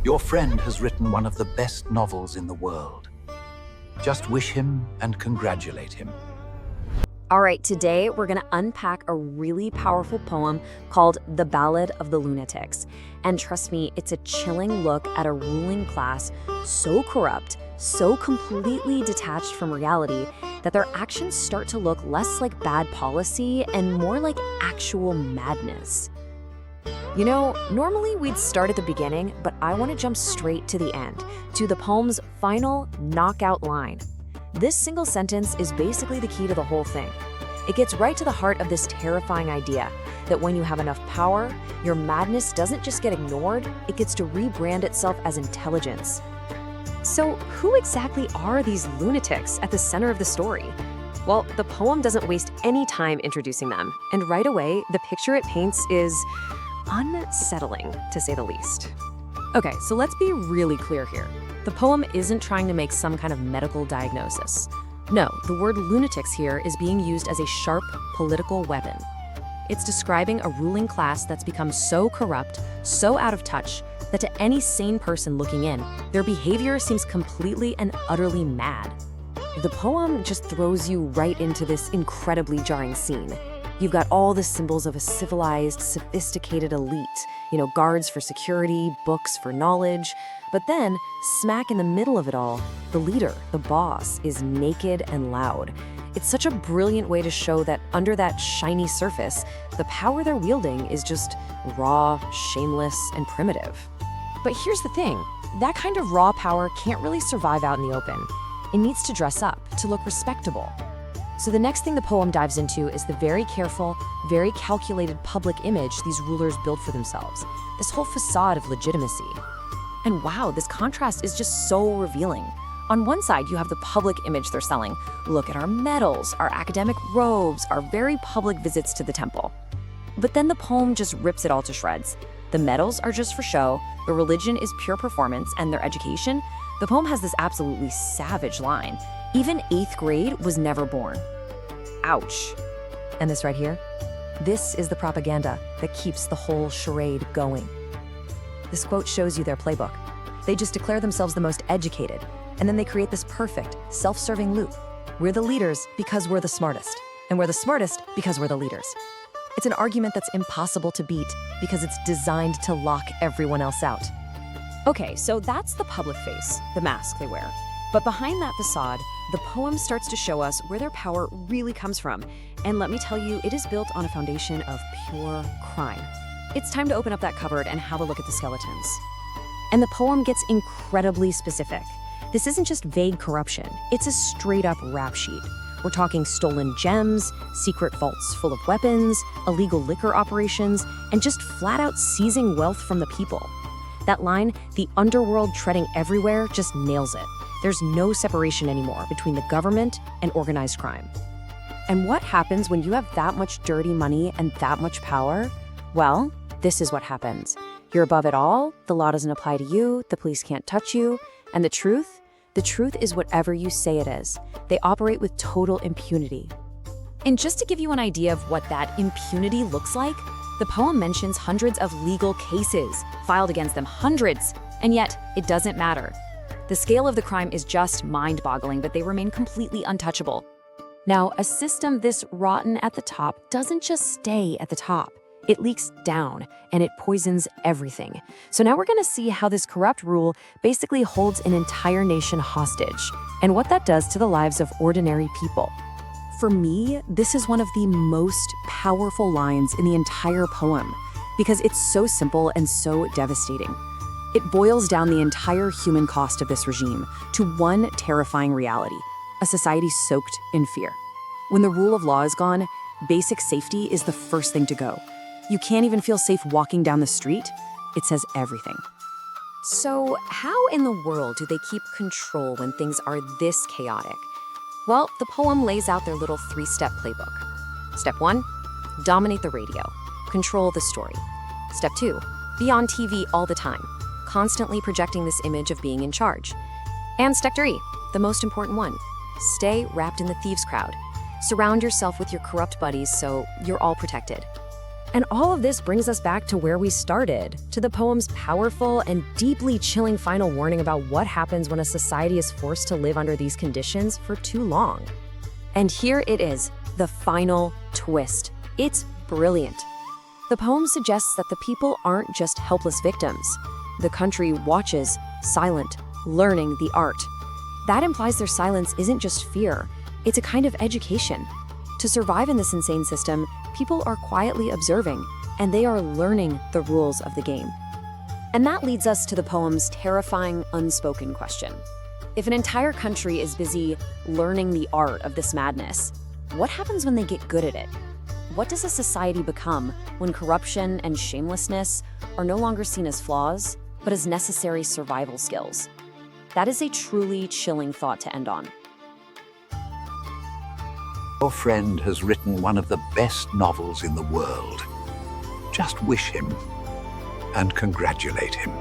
Your friend has written one of the best novels in the world. Just wish him and congratulate him. All right, today we're going to unpack a really powerful poem called The Ballad of the Lunatics. And trust me, it's a chilling look at a ruling class so corrupt, so completely detached from reality, that their actions start to look less like bad policy and more like actual madness. You know, normally we'd start at the beginning, but I want to jump straight to the end, to the poem's final knockout line. This single sentence is basically the key to the whole thing. It gets right to the heart of this terrifying idea that when you have enough power, your madness doesn't just get ignored, it gets to rebrand itself as intelligence. So who exactly are these lunatics at the center of the story? Well, the poem doesn't waste any time introducing them, and right away, the picture it paints is unsettling, to say the least. Okay, so let's be really clear here. The poem isn't trying to make some kind of medical diagnosis. No, the word lunatics here is being used as a sharp political weapon. It's describing a ruling class that's become so corrupt, so out of touch, that to any sane person looking in, their behavior seems completely and utterly mad. The poem just throws you right into this incredibly jarring scene. You've got all the symbols of a civilized, sophisticated elite, guards for security, books for knowledge. But then, smack in the middle of it all, the leader, the boss, is naked and loud. It's such a brilliant way to show that under that shiny surface, the power they're wielding is just raw, shameless, and primitive. But here's the thing, that kind of raw power can't really survive out in the open. It needs to dress up, to look respectable. So the next thing the poem dives into is the very careful, very calculated public image these rulers build for themselves, this whole facade of legitimacy. And wow, this contrast is just so revealing. On one side, you have the public image they're selling. Look at our medals, our academic robes, our very public visits to the temple. But then the poem just rips it all to shreds. The medals are just for show, the religion is pure performance, and their education, the poem has this absolutely savage line. Even 8th grade was never born. Ouch. And this right here? This is the propaganda that keeps the whole charade going. This quote shows you their playbook. They just declare themselves the most educated, and then they create this perfect, self-serving loop. We're the leaders because we're the smartest, and we're the smartest because we're the leaders. It's an argument that's impossible to beat because it's designed to lock everyone else out. Okay, so that's the public face, the mask they wear. But behind that facade, the poem starts to show us where their power really comes from. And let me tell you, it is built on a foundation of pure crime. It's time to open up that cupboard and have a look at the skeletons. And the poem gets incredibly specific. This isn't just vague corruption, it's a straight-up rap sheet. We're talking stolen gems, secret vaults full of weapons, illegal liquor operations, and just flat-out seizing wealth from the people. That line, the underworld treading everywhere, just nails it. There's no separation anymore between the government and organized crime. And what happens when you have that much dirty money and that much power? Well, this is what happens. You're above it all, the law doesn't apply to you, the police can't touch you, and the truth is whatever you say it is. They operate with total impunity. And just to give you an idea of what that impunity looks like, the poem mentions hundreds of legal cases filed against them, hundreds, and yet it doesn't matter. The scale of the crime is just mind-boggling, but they remain completely untouchable. Now, a system this rotten at the top doesn't just stay at the top. It leaks down, and it poisons everything. So now we're going to see how this corrupt rule basically holds an entire nation hostage, and what that does to the lives of ordinary people. For me, this is one of the most powerful lines in the entire poem, because it's so simple and so devastating. It boils down the entire human cost of this regime to one terrifying reality: a society soaked in fear. When the rule of law is gone, basic safety is the first thing to go. You can't even feel safe walking down the street. It says everything. So how in the world do they keep control when things are this chaotic? Well, the poem lays out their little 3-step playbook. Step 1, dominate the radio, control the story. Step 2, be on TV all the time, constantly projecting this image of being in charge. And step 3, the most important one, stay wrapped in the thieves' crowd. Surround yourself with your corrupt buddies so you're all protected. And all of this brings us back to where we started, to the poem's powerful and deeply chilling final warning about what happens when a society is forced to live under these conditions for too long. And here it is, the final twist. It's brilliant. The poem suggests that the people aren't just helpless victims. The country watches, silent, learning the art. That implies their silence isn't just fear, it's a kind of education. To survive in this insane system, people are quietly observing, and they are learning the rules of the game. And that leads us to the poem's terrifying, unspoken question. If an entire country is busy learning the art of this madness, what happens when they get good at it? What does a society become when corruption and shamelessness are no longer seen as flaws, but as necessary survival skills? That is a truly chilling thought to end on. Your friend has written one of the best novels in the world. Just wish him and congratulate him.